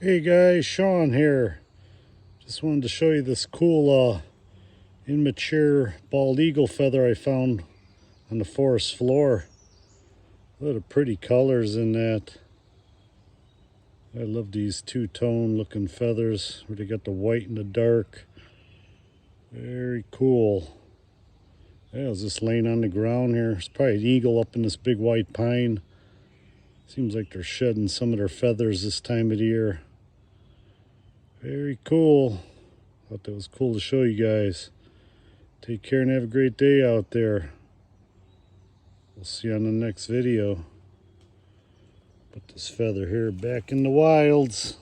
Hey guys, Sean here. Just wanted to show you this cool immature bald eagle feather I found on the forest floor. A lot of pretty colors in that. I love these two-tone looking feathers where they got the white and the dark. Very cool. Yeah, I was just laying on the ground here. There's probably an eagle up in this big white pine. Seems like they're shedding some of their feathers this time of the year. Very cool. Thought that was cool to show you guys. Take care and have a great day out there. We'll see you on the next video. Put this feather here back in the wilds.